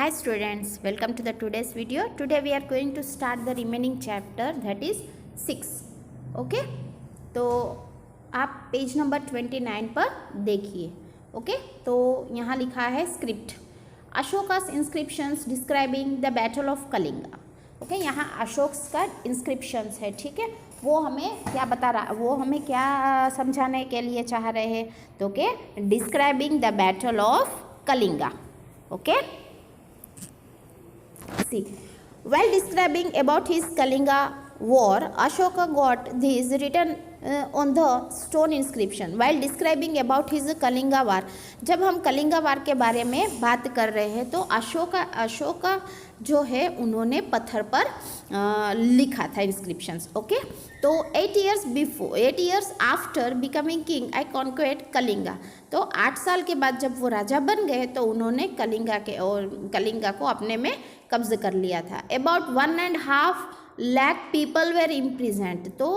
Hi students, welcome to the today's video. Today we are going to start the remaining chapter, that is 6. Okay, तो आप page number 29 पर देखिए. Okay, तो यहाँ लिखा है script Ashoka's inscriptions describing the battle of Kalinga. Okay, यहाँ अशोक का इंस्क्रिप्शंस है. ठीक है, वो हमें क्या बता रहा, वो हमें क्या समझाने के लिए चाह रहे हैं, तो के describing the battle of Kalinga. Okay, see, while describing about his Kalinga war, Ashoka got this written on the stone inscription. While describing about his Kalinga war, जब हम कलिंगा वार के बारे में बात कर रहे हैं तो अशोका जो है उन्होंने पत्थर पर लिखा था इंस्क्रिप्शंस. ओके, तो 8 years आफ्टर बिकमिंग किंग आई कॉन्क्वेट कलिंगा. तो 8 साल के बाद जब वो राजा बन गए तो उन्होंने कलिंगा को अपने में कब्ज कर लिया था. About 1.5 lakh people were imprisoned. तो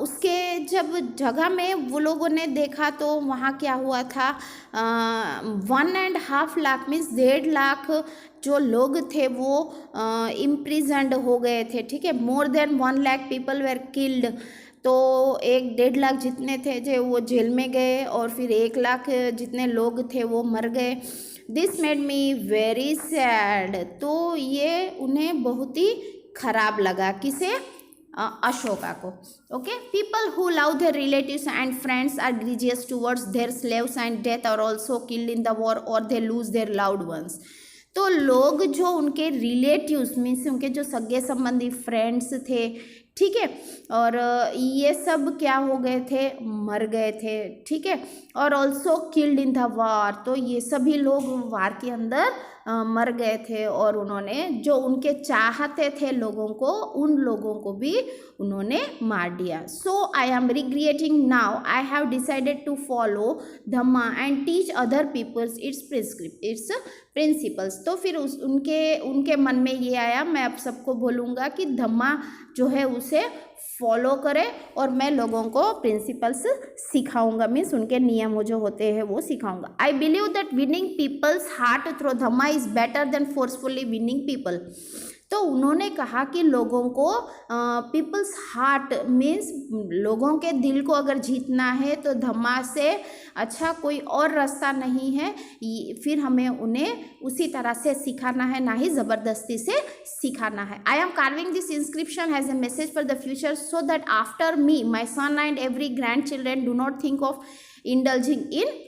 उसके जब जगह में वो लोगों ने देखा तो वहाँ क्या हुआ था, 1.5 लाख मीन्स 1.5 लाख जो लोग थे वो इम्प्रिजेंट हो गए थे. ठीक है, more than 1 lakh people where killed. तो 1.5 लाख जितने थे जो वो जेल में गए और फिर 1 लाख जितने लोग थे वो मर गए. This made me very sad. तो ये उन्हें बहुत ही खराब लगा. किसे? अशोका को. Okay, people who love their relatives and friends are grievous towards their slaves and death are also killed in the war और they lose their loved ones. तो लोग जो उनके रिलेटिव्स मीन्स उनके जो सगे संबंधी फ्रेंड्स थे, ठीक है, और ये सब क्या हो गए थे, मर गए थे. ठीक है, और also killed in the war. तो ये सभी लोग वार के अंदर मर गए थे और उन्होंने जो उनके चाहते थे लोगों को, उन लोगों को भी उन्होंने मार दिया. So I am regretting now I have decided to follow Dhamma and teach other peoples its principles. तो फिर उनके मन में ये आया, मैं अब सबको बोलूँगा कि धम्मा जो है उसे फॉलो करें और मैं लोगों को प्रिंसिपल्स सिखाऊंगा, मीन्स उनके नियम जो होते हैं वो सिखाऊंगा. I believe that winning people's heart through dhamma is better than forcefully winning people. तो उन्होंने कहा कि लोगों को पीपल्स हार्ट मीन्स लोगों के दिल को अगर जीतना है तो धम्मा से अच्छा कोई और रास्ता नहीं है. फिर हमें उन्हें उसी तरह से सिखाना है, ना ही ज़बरदस्ती से सिखाना है. I am carving this inscription has a message for the future so that after me my son and every grand children do not think of indulging in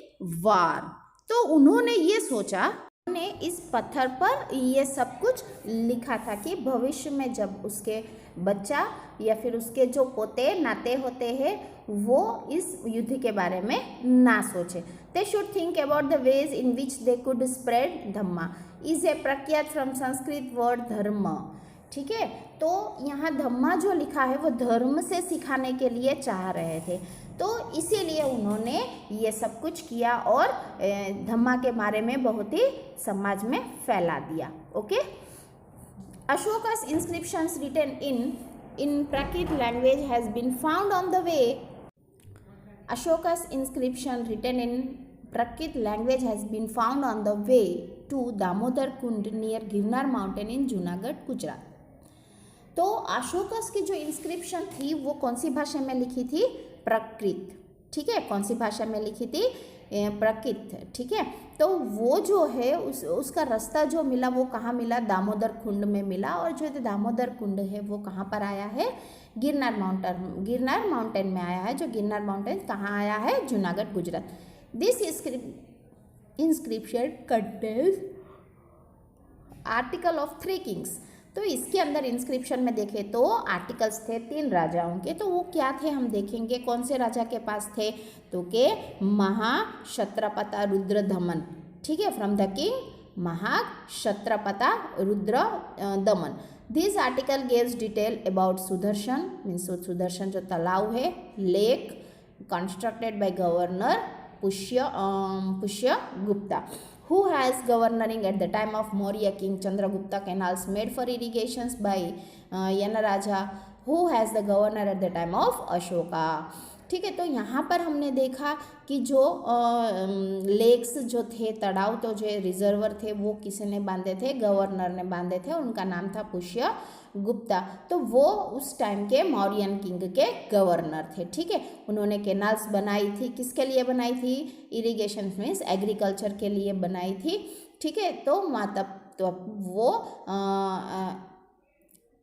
war. तो उन्होंने ये सोचा, ने इस पत्थर पर ये सब कुछ लिखा था कि भविष्य में जब उसके बच्चा या फिर उसके जो पोते नाते होते हैं वो इस युद्ध के बारे में ना सोचे. They should think about the ways in which they could spread Dhamma is a प्रख्यात फ्रॉम संस्कृत वर्ड धर्म. ठीक है, तो यहाँ धम्मा जो लिखा है वो धर्म से सिखाने के लिए चाह रहे थे, तो इसीलिए उन्होंने ये सब कुछ किया और धम्मा के बारे में बहुत ही समाज में फैला दिया. Okay, Ashoka's inscriptions written in Prakrit language has been found on the way. Ashoka's inscription written in Prakrit language has been found on the way to Damodar Kund near Girnar mountain in Junagadh, Gujarat. तो अशोकस की जो इंस्क्रिप्शन थी वो कौन सी भाषा में लिखी थी? प्राकृत. ठीक है, कौन सी भाषा में लिखी थी? प्राकृत. ठीक है, तो वो जो है उसका रास्ता जो मिला वो कहाँ मिला? दामोदर कुंड में मिला. और जो दामोदर कुंड है वो कहाँ पर आया है? गिरनार माउंटेन में आया है. जो गिरनार माउंटेन कहाँ आया है? Junagadh, Gujarat. This inscription contains article of 3 Kings. तो इसके अंदर इंस्क्रिप्शन में देखें तो आर्टिकल्स थे 3 राजाओं के. तो वो क्या थे हम देखेंगे. कौन से राजा के पास थे? तो के महाक्षत्रपता रुद्रदमन. ठीक है, from the king Mahakshatrapa Rudradaman. This article gives detail about Sudarshan means Sudarshan जो तालाब है, lake constructed by governor Pushyagupta who has governing at the time of Maurya king Chandragupta, canals made for irrigations by Yanaraja who has the governor at the time of Ashoka. ठीक है। तो यहाँ पर हमने देखा कि जो लेक्स जो थे, तड़ाव तो जो रिजर्वर थे वो किसने बांधे थे, गवर्नर ने बांधे थे, उनका नाम था पुष्य गुप्ता। तो वो उस टाइम के मौर्यन किंग के गवर्नर थे। ठीक है। उन्होंने कैनाल्स बनाई थी, किसके लिए बनाई थी, इरिगेशन मीन्स एग्रीकल्चर के लिए बनाई थी। ठीक है। तो मतलब तो वो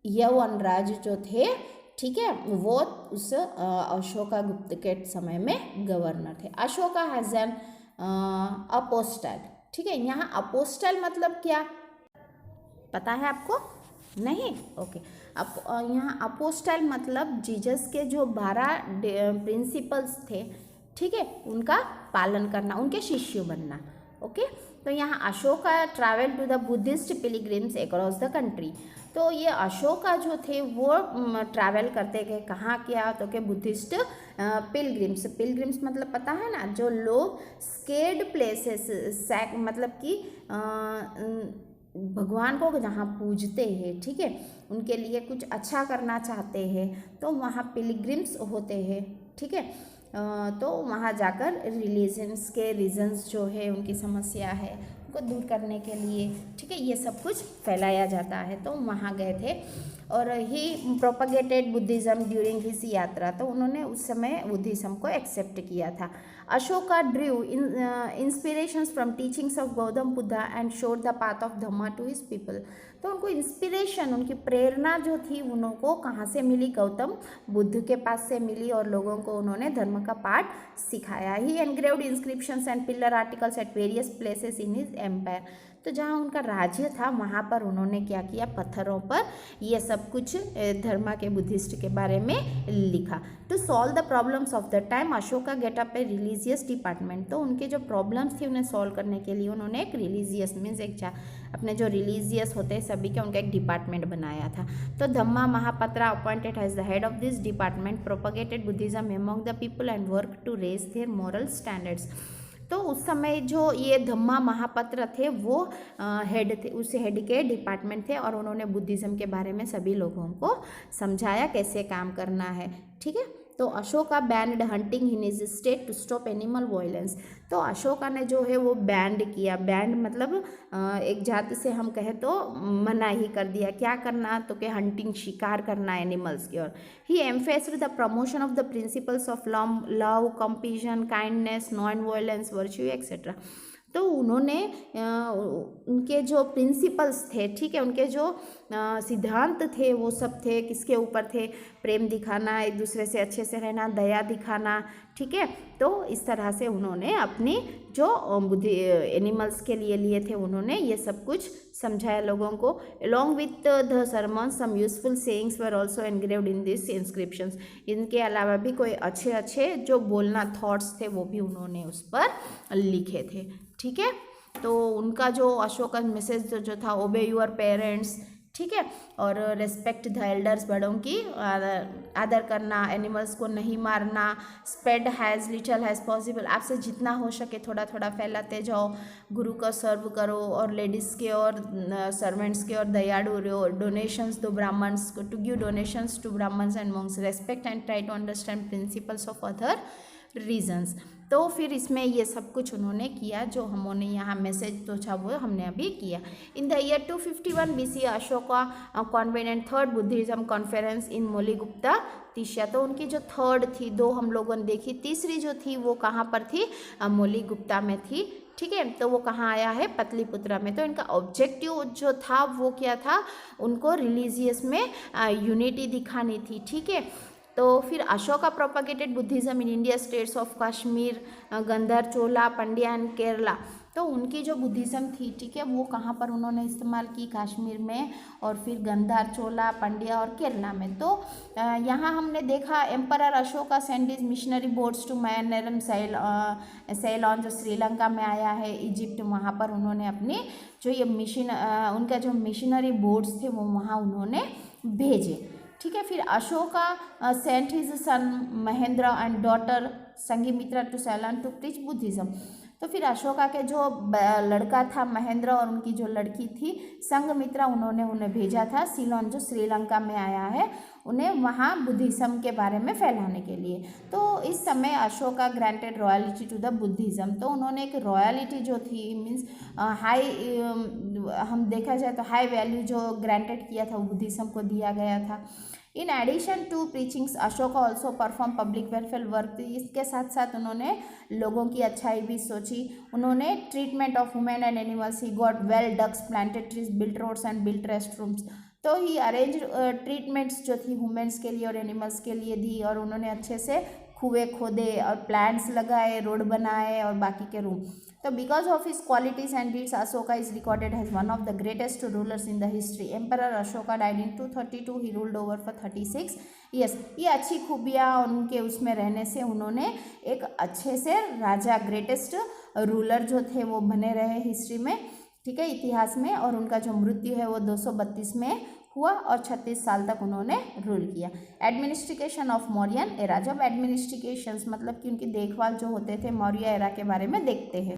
यवनराज जो थे, ठीक है, वो उस अशोका गुप्त के समय में गवर्नर थे। Ashoka has an apostle. ठीक है। यहाँ अपोस्टल मतलब क्या पता है आपको? नहीं? ओके। अब यहाँ अपोस्टल मतलब जीसस के जो 12 प्रिंसिपल्स थे, ठीक है, उनका पालन करना, उनके शिष्य बनना। ओके। तो यहाँ Ashoka travel to the Buddhist pilgrims across the country. तो ये अशोका जो थे वो ट्रैवल करते गए कहाँ किया, तो कि बुद्धिस्ट पिलग्रिम्स मतलब पता है ना, जो लोग स्केर्ड प्लेसेस मतलब कि भगवान को जहाँ पूजते हैं, ठीक है, उनके लिए कुछ अच्छा करना चाहते हैं, तो वहाँ पिलग्रिम्स होते हैं। ठीक है। तो वहाँ जाकर रिलीजन्स के रीजन्स जो है, उनकी समस्या है, उनको दूर करने के लिए, ठीक है, ये सब कुछ फैलाया जाता है। तो वहाँ गए थे और ही प्रोपगेटेड बुद्धिज़्म ड्यूरिंग हिज यात्रा। तो उन्होंने उस समय बुद्धिज़्म को एक्सेप्ट किया था। Ashoka drew inspirations from teachings of Gautam Buddha and showed the path of dhamma to his people. तो उनको इंस्पिरेशन, उनकी प्रेरणा जो थी उनको कहाँ से मिली, गौतम बुद्ध के पास से मिली, और लोगों को उन्होंने धर्म का पाठ सिखाया। He engraved inscriptions and pillar articles at various places in his empire. तो जहाँ उनका राज्य था वहाँ पर उन्होंने क्या किया, पत्थरों पर ये सब कुछ धर्म के बुद्धिस्ट के बारे में लिखा। To solve the problems of the time Ashoka get up a religious department. तो उनके जो प्रॉब्लम्स थी उन्हें सॉल्व करने के लिए उन्होंने एक रिलीजियस मीन्स एक अपने जो रिलीजियस होते हैं सभी के, उनका एक डिपार्टमेंट बनाया था। तो Dhamma Mahapatra appointed as the head of this department, propagated Buddhism among the people and work to raise their moral standards. तो उस समय जो ये धम्मा महापात्र थे वो हेड थे, उस हेड के डिपार्टमेंट थे, और उन्होंने बुद्धिज़्म के बारे में सभी लोगों को समझाया कैसे काम करना है। ठीक है। तो Ashoka banned hunting in his state to stop animal violence. तो अशोका ने जो है वो बैंड किया, बैंड मतलब एक जात से हम कहें तो मना ही कर दिया, क्या करना, तो कि हंटिंग, शिकार करना एनिमल्स की ओर। He emphasised the promotion of the principles of love, compassion, kindness, non violence, virtue etcetera. तो उन्होंने उनके जो प्रिंसिपल्स थे, ठीक है, उनके जो सिद्धांत थे वो सब थे किसके ऊपर थे, प्रेम दिखाना, एक दूसरे से अच्छे से रहना, दया दिखाना। ठीक है। तो इस तरह से उन्होंने अपनी जो बुद्धि एनिमल्स के लिए थे उन्होंने ये सब कुछ समझाया लोगों को। Along with the sermon some useful sayings were also engraved in this inscriptions. इनके अलावा भी कोई अच्छे अच्छे जो बोलना थॉट्स थे वो भी उन्होंने उस पर लिखे थे। ठीक है। तो उनका जो अशोक का मैसेज जो था, ओबे योर पेरेंट्स, ठीक है, और रेस्पेक्ट द एल्डर्स, बड़ों की आदर करना, एनिमल्स को नहीं मारना, spread has little has possible, आपसे जितना हो सके थोड़ा थोड़ा फैलाते जाओ, गुरु को सर्व करो, और लेडीज़ के और सर्वेंट्स के और दयालु रहो, डोनेशंस दो ब्राह्मण्स को, to give donations to Brahmans and monks, respect and try to understand principles of other reasons. तो फिर इसमें ये सब कुछ उन्होंने किया, जो हमने यहाँ मैसेज तो था वो हमने अभी किया। In the year 251 BC Ashoka convened third Buddhism conference in Moggaliputta Tissa. तो उनकी जो थर्ड थी, दो हम लोगों ने देखी, तीसरी जो थी वो कहाँ पर थी, मोलीगुप्ता में थी। ठीक है। तो वो कहाँ आया है, पतलीपुत्रा में। तो इनका ऑब्जेक्टिव जो था वो क्या था, उनको रिलीजियस में यूनिटी दिखानी थी। ठीक है। तो फिर Ashoka propagated Buddhism in India states of Kashmir, Gandhar, Chola, Pandya and Kerala. तो उनकी जो बुद्धिज्म थी, ठीक है, वो कहाँ पर उन्होंने इस्तेमाल की, कश्मीर में, और फिर गंधार, चोला, पंड्या और केरला में। तो यहाँ हमने देखा emperor Ashoka send his missionary boats to मैनरम salon, जो श्रीलंका में आया है, इजिप्ट, वहाँ पर उन्होंने अपनी जो ये उनका जो मिशनरी बोट्स थे वो वहाँ उन्होंने भेजे। ठीक है। फिर Ashoka sent his son Mahendra and daughter Sanghamitra to Ceylon to preach Buddhism. तो फिर अशोका के जो लड़का था महेंद्र और उनकी जो लड़की थी संघमित्रा, उन्होंने उन्हें भेजा था सीलोन जो श्रीलंका में आया है, उन्हें वहाँ बुद्धिज़्म के बारे में फैलाने के लिए। तो इस समय Ashoka granted royalty to the Buddhism, तो उन्होंने एक रॉयल्टी जो थी मीन्स हाई, हम देखा जाए तो हाई वैल्यू जो ग्रांटेड किया था वो बुद्धिज़्म को दिया गया था। In addition to preachings Ashoka also perform public welfare work, इसके साथ साथ उन्होंने लोगों की अच्छाई भी सोची। उन्होंने treatment of women and animals, he got well ducks, planted trees, built roads and built rest rooms, तो ही अरेंज ट्रीटमेंट्स जो थी वुमेन्स के लिए और एनिमल्स के लिए दी, और उन्होंने अच्छे से कुएं खोदे और प्लांट्स लगाए, रोड बनाए और बाकी के रूम। तो because of his qualities and deeds Ashoka is recorded as one of the greatest rulers in the history. Emperor Ashoka died in 232, he ruled over for 36 years. ये अच्छी खूबियाँ उनके उसमें रहने से उन्होंने एक अच्छे से राजा, ग्रेटेस्ट रूलर जो थे वो बने रहे हिस्ट्री में, ठीक है, इतिहास में। और उनका जो मृत्यु है वो 232 में हुआ और 36 साल तक उन्होंने रूल किया। एडमिनिस्ट्रेशन ऑफ मौर्यन एरा, जब एडमिनिस्ट्रेशंस मतलब कि उनकी देखभाल जो होते थे मौर्य एरा के बारे में देखते हैं।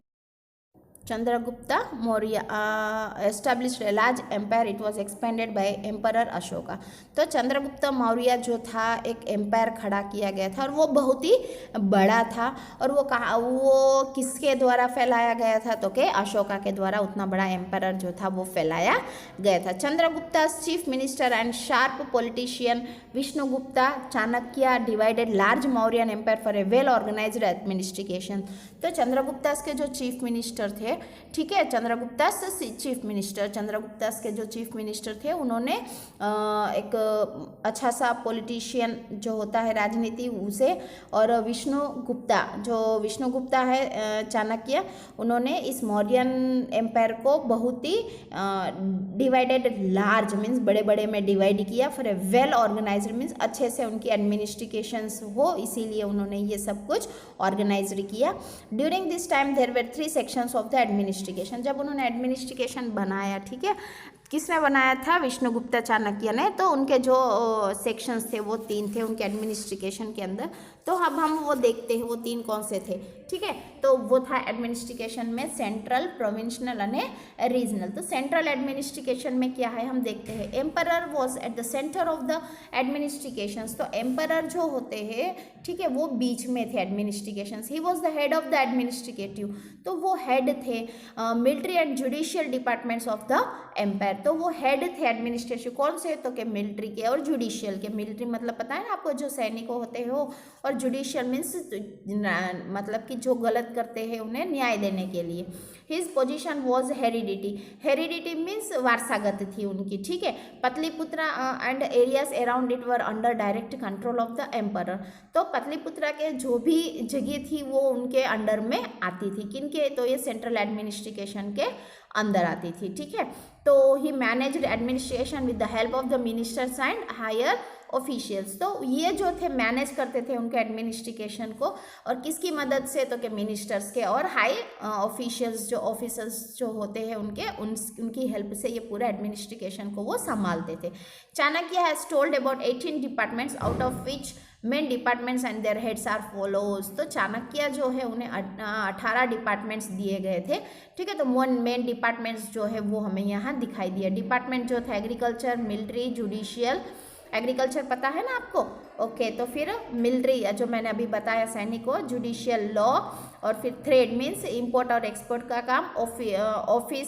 Chandragupta Maurya established a large empire, it was expanded by emperor Ashoka. तो चंद्रगुप्त मौर्य जो था एक एम्पायर खड़ा किया गया था और वो बहुत ही बड़ा था। और वो किसके द्वारा फैलाया गया था, तो के अशोका के द्वारा उतना बड़ा एम्पायर जो था वो फैलाया गया था। Chandragupta chief minister and sharp politician Vishnugupta Chanakya divided large Mauryan empire for a well organised administration. तो चंद्रगुप्ता के जो चीफ मिनिस्टर थे, ठीक है, चंद्रगुप्ता चीफ मिनिस्टर थे, उन्होंने एक अच्छा सा पॉलिटिशियन जो होता है राजनीति उसे, और विष्णुगुप्ता है चाणक्य, उन्होंने इस मौर्यन एम्पायर को बहुत ही डिवाइडेड, लार्ज मीन्स बड़े बड़े में डिवाइड किया, for a well organized means अच्छे से उनकी एडमिनिस्ट्रेशंस हो, इसीलिए उन्होंने ये सब कुछ ऑर्गेनाइज्ड किया। During this time there were 3 sections of the administration, जब उन्होंने एडमिनिस्ट्रेशन बनाया, ठीक है, किसने बनाया था, विष्णुगुप्ता चाणक्य ने, तो उनके जो सेक्शंस थे वो 3 थे उनके एडमिनिस्ट्रेशन के अंदर। तो अब हम वो देखते हैं वो 3 कौन से थे, ठीक है। तो वो था एडमिनिस्ट्रेशन में सेंट्रल, प्रोविंशियल और रीजनल। तो सेंट्रल एडमिनिस्ट्रेशन में क्या है हम देखते हैं, emperor was at the center of the administration. तो एम्परर जो होते हैं, ठीक है, वो बीच में थे administration, he was the head of the administrative, तो वो हेड थे military and judicial departments of the empire. तो वो हेड थे एडमिनिस्ट्रेशन कौन से, तो के मिलिट्री के और जुडिशियल के। मिलिट्री मतलब पता है ना आपको, जो सैनिक होते हो, और जुडिशियल मीन्स मतलब कि जो गलत करते हैं उन्हें न्याय देने के लिए। His position was hereditary means वारसागत थी उनकी, ठीक है। Pataliputra and areas around it were under direct control of the emperor. तो पतलीपुत्रा के जो भी जगह थी वो उनके अंडर में आती थी, किनके, तो ये सेंट्रल एडमिनिस्ट्रेशन के अंदर आती थी, ठीक है। तो he managed administration with the help of the ministers and higher officials. तो ये जो थे मैनेज करते थे उनके एडमिनिस्ट्रेशन को, और किसकी मदद से, तो के मिनिस्टर्स के और हाई ऑफिशियल्स जो ऑफिसर्स जो होते हैं उनकी हेल्प से ये पूरे एडमिनिस्ट्रेशन को वो संभालते थे। Chanakya has told about 18 departments out of which main departments and their heads are follows. तो चाणक्य जो है उन्हें 18 डिपार्टमेंट्स दिए गए थे, ठीक है। तो मेन डिपार्टमेंट्स जो है वो हमें यहाँ दिखाई दिया। डिपार्टमेंट जो था एग्रीकल्चर, मिलिट्री, जुडिशियल, एग्रीकल्चर पता है ना आपको, ओके। तो फिर मिलिट्री जो मैंने अभी बताया सैनिकों, जुडिशियल लॉ, और फिर थ्रेड मीन्स इंपोर्ट और एक्सपोर्ट का काम, ऑफिस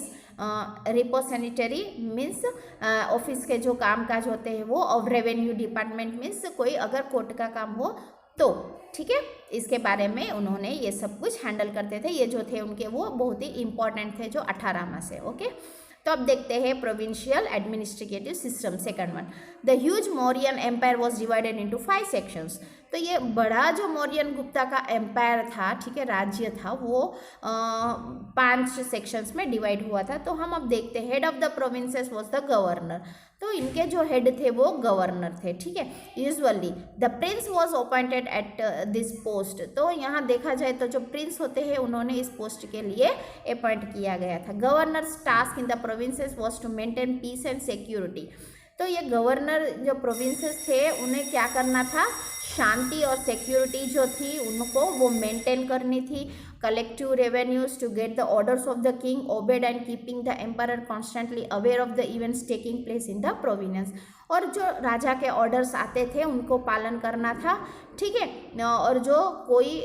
रिपोजिटरी मीन्स ऑफिस के जो काम काज होते हैं वो, और रेवेन्यू डिपार्टमेंट मीन्स कोई अगर कोर्ट का काम हो तो, ठीक है। इसके बारे में उन्होंने ये सब कुछ हैंडल करते थे। ये जो थे उनके वो बहुत ही इंपॉर्टेंट थे, जो 18 में से, ओके। तो अब देखते हैं provincial administrative system, second one. The huge Mauryan empire was divided into 5 sections. तो ये बड़ा जो मौर्यन गुप्ता का एम्पायर था, ठीक है, राज्य था, वो 5 सेक्शंस में डिवाइड हुआ था। तो हम अब देखते हैं, head of the provinces was the governor. तो इनके जो हेड थे वो गवर्नर थे, ठीक है। Usually the Prince was appointed at this post. तो यहाँ देखा जाए तो जो प्रिंस होते हैं उन्होंने इस पोस्ट के लिए अपॉइंट किया गया था। Governors task in the provinces was to maintain peace and security. तो ये गवर्नर जो प्रोविंसेस थे उन्हें क्या करना था, शांति और सिक्योरिटी जो थी उनको वो मेंटेन करनी थी, collective revenues to get the orders of the king, obeyed and keeping the emperor constantly aware of the events taking place in the provinces. और जो राजा के ऑर्डर्स आते थे उनको पालन करना था, ठीक है। और जो कोई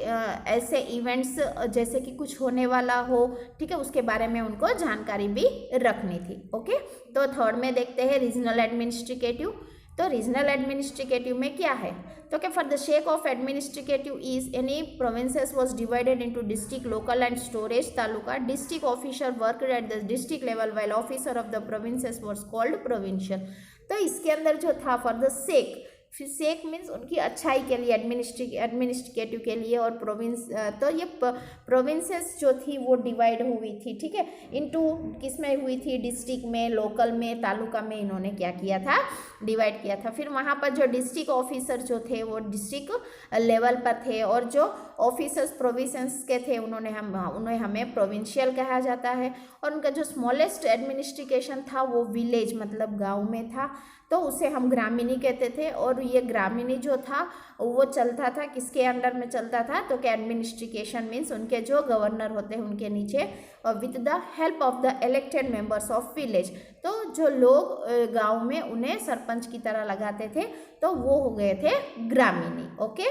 ऐसे इवेंट्स जैसे कि कुछ होने वाला हो, ठीक है, उसके बारे में उनको जानकारी भी रखनी थी। ओके, तो थर्ड में देखते हैं रीजनल एडमिनिस्ट्रेटिव। तो रीजनल एडमिनिस्ट्रेटिव में क्या है, तो कि for the shake of administrative is any provinces was divided into district, local and storage taluka. District officer worked at the district level while officer of the provinces was called provincial. तो इसके अंदर जो था फॉर द सेक, फिर सेक means उनकी अच्छाई के लिए, एडमिनिस्ट्रेटिव के लिए, और प्रोविंस, तो ये प्रोविंसेस जो थी वो डिवाइड हुई थी, ठीक है, इनटू किस में हुई थी, डिस्ट्रिक्ट में, लोकल में, तालुका में इन्होंने क्या किया था, डिवाइड किया था। फिर वहाँ पर जो डिस्ट्रिक्ट ऑफिसर जो थे वो डिस्ट्रिक्ट लेवल पर थे, और जो ऑफिसर्स प्रोविंसेस के थे उन्हें हमें प्रोविंशियल कहा जाता है। और उनका जो स्मॉलेस्ट एडमिनिस्ट्रेशन था वो विलेज मतलब गाँव में था, तो उसे हम ग्रामीणी कहते थे। और ये ग्रामीणी जो था वो चलता था किसके अंडर में चलता था, तो कि एडमिनिस्ट्रेशन मीन्स उनके जो गवर्नर होते हैं उनके नीचे, with the help of the elected members of village. तो जो लोग गांव में उन्हें सरपंच की तरह लगाते थे तो वो हो गए थे ग्रामीणी। ओके,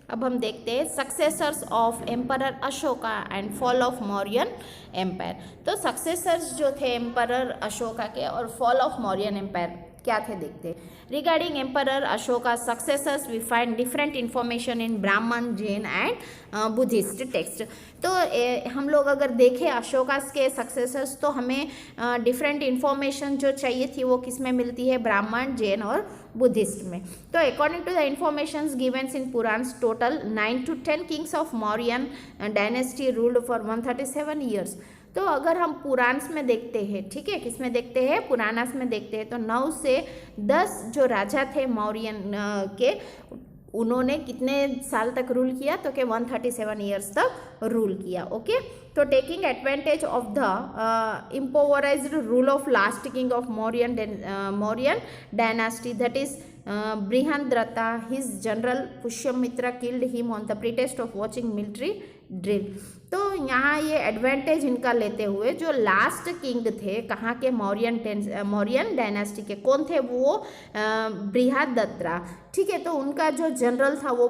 अब हम देखते हैं successors of emperor Ashoka and fall of Mauryan empire. तो सक्सेसर्स जो थे एम्परर अशोका के और फॉल ऑफ मौर्यन एम्पायर क्या थे देखते। Regarding emperor Ashoka successors we find different information in Brahman, Jain and Buddhist text. तो हम लोग अगर देखें अशोका के सक्सेसर्स तो हमें डिफरेंट इन्फॉर्मेशन जो चाहिए थी वो किस में मिलती है, ब्राह्मण, जैन और बुद्धिस्ट में। तो according to the information givens in Puranas total 9 to 10 kings of Mauryan dynasty ruled for 137 years. तो अगर हम पुराण्स में देखते हैं, ठीक है, किस में देखते हैं, पुराणास में देखते हैं, तो 9 से 10 जो राजा थे मौर्यन के, उन्होंने कितने साल तक रूल किया, तो कि 137 ईयर्स तक रूल किया। ओके, तो taking advantage of the impoverished rule of last king of Mauryan dynasty that is Brihadrata, his general Pushyamitra killed him on the pretext of watching military drill। तो यहाँ ये एडवांटेज इनका लेते हुए जो लास्ट किंग थे कहाँ के, मौर्यन डायनास्टी के, कौन थे वो, बृहदत्रा, ठीक है। तो उनका जो जनरल था वो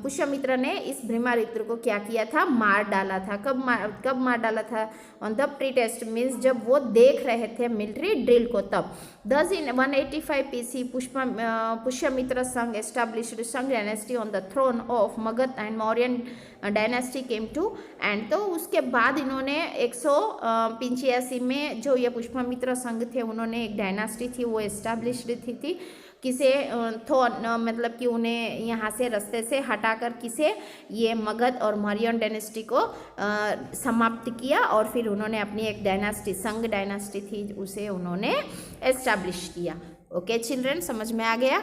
पुष्यमित्र ने इस भीमारित्र को क्या किया था, मार डाला था। कब मार डाला था, ऑन द प्रीटेस्ट मीन्स जब वो देख रहे थे मिलिट्री ड्रिल को तब। Thus in 185 BC Pushyamitra Sangh established Sangh dynasty on the throne of Magadh and Mauryan dynasty came to end. तो उसके बाद इन्होंने 185 में जो ये पुष्यमित्र संघ थे उन्होंने एक डायनेस्टी थी वो एस्टैब्लिश्ड थी किसे, मतलब कि उन्हें यहाँ से रास्ते से हटाकर किसे, ये मगध और मौर्यन डायनेस्टी को समाप्त किया। और फिर उन्होंने अपनी एक डायनेस्टी, संघ डायनेस्टी थी, उसे उन्होंने एस्टैब्लिश किया। ओके चिल्ड्रन, समझ में आ गया।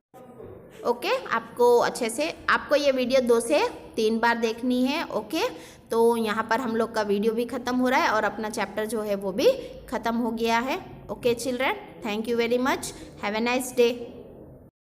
ओके, आपको अच्छे से, आपको ये वीडियो 2 से 3 बार देखनी है। ओके, तो यहाँ पर हम लोग का वीडियो भी ख़त्म हो रहा है और अपना चैप्टर जो है वो भी ख़त्म हो गया है। Okay children, thank you very much, have a nice day.